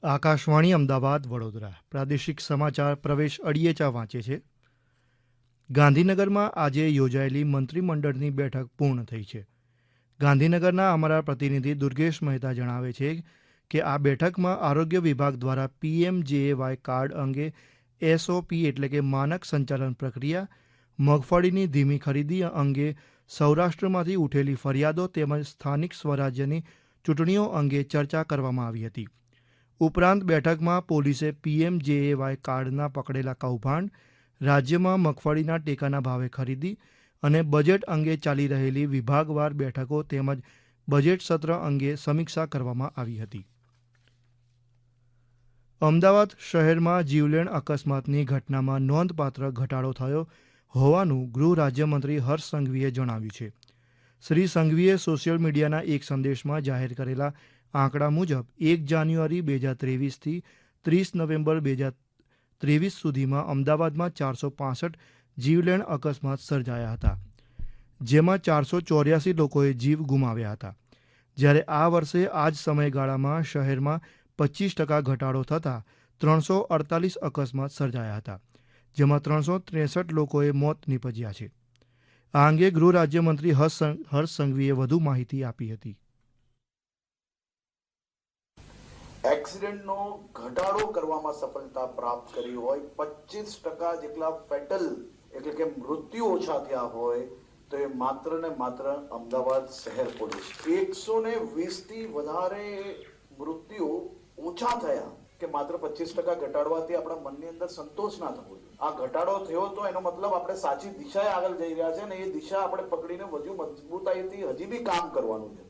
આકાશવાણી અમદાવાદ વડોદરા પ્રાદેશિક સમાચાર પ્રવેશ અડિયેચા વાંચે છે. ગાંધીનગરમાં આજે યોજાયેલી મંત્રીમંડળની બેઠક પૂર્ણ થઈ છે. ગાંધીનગરના અમારા પ્રતિનિધિ દુર્ગેશ મહેતા જણાવે છે કે આ બેઠકમાં આરોગ્ય વિભાગ દ્વારા PMJAY કાર્ડ અંગે SOP એટલે કે માનક સંચાલન પ્રક્રિયા, મગફળીની ધીમી ખરીદી અંગે સૌરાષ્ટ્રમાંથી ઉઠેલી ફરિયાદો તેમજ સ્થાનિક સ્વરાજ્યની ચૂંટણીઓ અંગે ચર્ચા કરવામાં આવી હતી. ઉપરાંત બેઠકમાં પોલીસે PMJAY કાર્ડના પકડેલા કૌભાંડ, રાજ્યમાં મગફળીના ટેકાના ભાવે ખરીદી અને બજેટ અંગે ચાલી રહેલી વિભાગવાર બેઠકો તેમજ બજેટ સત્ર અંગે સમીક્ષા કરવામાં આવી હતી. અમદાવાદ શહેરમાં જીવલેણ અકસ્માતની ઘટનામાં નોંધપાત્ર ઘટાડો થયો હોવાનું ગૃહ રાજ્યમંત્રી હર્ષ સંઘવીએ જણાવ્યું છે. શ્રી સંઘવીએ સોશિયલ મીડિયાના એક સંદેશમાં જાહેર કરેલા આંકડા મુજબ 1 જાન્યુઆરી 2023થી 30 નવેમ્બર 2023 સુધીમાં અમદાવાદમાં 465 જીવલેણ અકસ્માત સર્જાયા હતા, જેમાં 484 લોકોએ જીવ ગુમાવ્યા હતા. જ્યારે આ વર્ષે આ જ સમયગાળામાં શહેરમાં 25% ઘટાડો થતાં 348 અકસ્માત સર્જાયા હતા, જેમાં 363 લોકોએ મોત નીપજ્યા છે. આ અંગે ગૃહ રાજ્યમંત્રી હર્ષ સંઘવીએ વધુ માહિતી આપી હતી. એક્સિડન્ટનો ઘટાડો કરવામાં સફળતા પ્રાપ્ત કરી હોય, 25% જેટલા ફેટલ એટલે કે મૃત્યુ ઓછા થયા હોય તો એ માત્ર ને માત્ર અમદાવાદ શહેર પોલીસ. 120 થી વધારે મૃત્યુ ઓછા થયા કે માત્ર 25% ઘટાડવાથી આપણા મનની અંદર સંતોષ ના થવો જોઈએ. આ ઘટાડો થયો તો એનો મતલબ આપણે સાચી દિશાએ આગળ જઈ રહ્યા છે અને એ દિશા આપણે પકડીને વધુ મજબૂતાઈથી હજી બી કામ કરવાનું છે.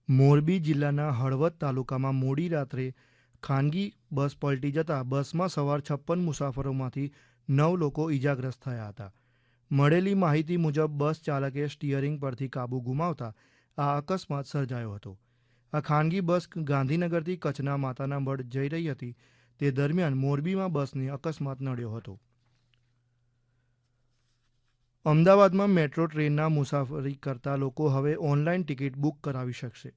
મોરબી જિલ્લાના હળવદ તાલુકામાં મોડી રાત્રે ખાનગી બસ પલટી જતાં બસમાં સવાર 56 મુસાફરોમાંથી 9 લોકો ઈજાગ્રસ્ત થયા હતા. મળેલી માહિતી મુજબ બસ ચાલકે સ્ટીયરિંગ પરથી કાબુ ગુમાવતા આ અકસ્માત સર્જાયો હતો. આ ખાનગી બસ ગાંધીનગરથી કચ્છના માતાના મઢ જઈ રહી હતી તે દરમિયાન મોરબીમાં બસને અકસ્માત નડ્યો હતો. અમદાવાદમાં મેટ્રો ટ્રેનના મુસાફરી કરતા લોકો હવે ઓનલાઈન ટિકિટ બુક કરાવી શકશે.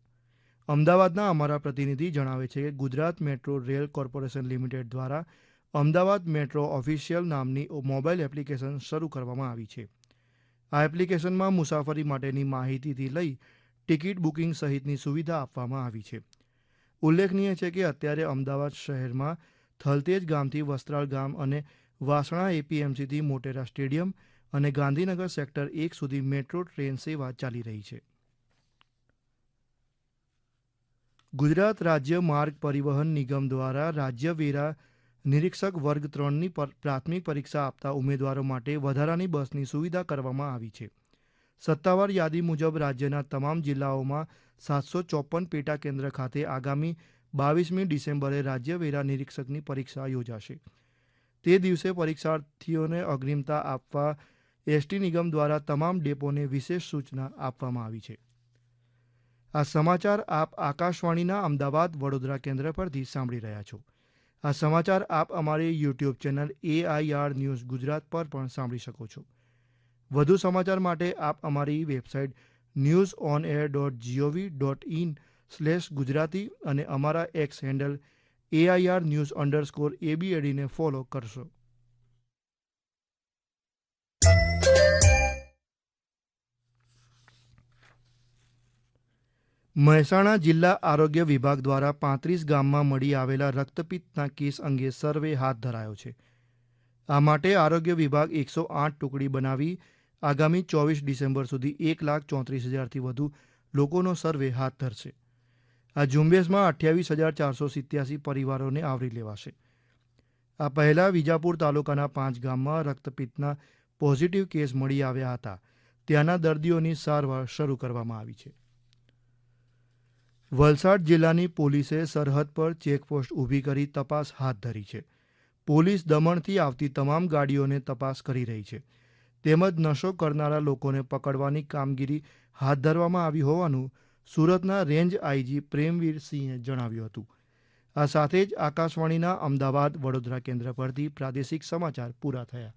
અમદાવાદના અમારા પ્રતિનિધિ જણાવે છે કે Gujarat metro rail corporation limited દ્વારા અમદાવાદ મેટ્રો ઓફિશિયલ નામની મોબાઈલ એપ્લિકેશન શરૂ કરવામાં આવી છે. આ એપ્લિકેશનમાં મુસાફરી માટેની માહિતીથી લઈ ટિકિટ બુકિંગ સહિતની સુવિધા આપવામાં આવી છે. ઉલ્લેખનીય છે કે અત્યારે અમદાવાદ શહેરમાં થલતેજ ગામથી વસ્ત્રાલ ગામ અને વાસણા APMCથી મોટેરા સ્ટેડિયમ અને ગાંધીનગર સેક્ટર 1 સુધી મેટ્રો ટ્રેન સેવા ચાલી રહી છે. ગુજરાત રાજ્ય માર્ગ પરિવહન નિગમ દ્વારા રાજ્ય વેરા નિરીક્ષક વર્ગ 3ની પ્રાથમિક પરીક્ષા આપતા ઉમેદવારો માટે વધારાની બસની સુવિધા કરવામાં આવી છે. સત્તાવાર યાદી મુજબ રાજ્યના તમામ જિલ્લાઓમાં 754 પેટા કેન્દ્ર ખાતે આગામી 22મી ડિસેમ્બરે રાજ્ય વેરા નિરીક્ષકની પરીક્ષા યોજાશે. તે દિવસે પરીક્ષાર્થીઓને અગ્રિમતા આપવા ST નિગમ દ્વારા તમામ ડેપોને વિશેષ સૂચના આપવામાં આવી છે. આ સમાચાર આપ આકાશવાણીના અમદાવાદ વડોદરા કેન્દ્ર પરથી સાંભળી રહ્યા છો. આ સમાચાર આપ અમારી YouTube channel AIR news Gujarat પર પણ સાંભળી શકો છો. વધુ સમાચાર માટે આપ અમારી વેબસાઇટ newsonair.gov.in/ગુજરાતી અને અમારા X હેન્ડલ AIR_news_ ને ફોલો કરશો. મહેસાણા જિલ્લા આરોગ્ય વિભાગ દ્વારા 35 ગામમાં મળી આવેલા રક્તપિત્તના કેસ અંગે સર્વે હાથ ધરાયો છે. આ માટે આરોગ્ય વિભાગ 108 ટુકડી બનાવી આગામી 24 ડિસેમ્બર સુધી 1,34,000થી વધુ લોકોનો સર્વે હાથ ધરશે. આ ઝુંબેશમાં 28,487 પરિવારોને આવરી લેવાશે. આ પહેલા વિજાપુર તાલુકાના 5 ગામમાં રક્તપિત્તના પોઝિટિવ કેસ મળી આવ્યા હતા. ત્યાંના દર્દીઓની સારવાર શરૂ કરવામાં આવી છે. વલસાડ જિલ્લાની પોલીસે સરહદ પર ચેકપોસ્ટ ઊભી કરી તપાસ હાથ ધરી છે. પોલીસ દમણથી આવતી તમામ ગાડીઓને તપાસ કરી રહી છે. તેમજ નશો કરનારા લોકોને પકડવાની કામગીરી હાથ ધરવામાં આવી હોવાનું સુરતના રેન્જ IG પ્રેમવીર સિંહે જણાવ્યું હતું. આ સાથે જ આકાશવાણીના અમદાવાદ વડોદરા કેન્દ્ર પરથી પ્રાદેશિક સમાચાર પૂરા થયા.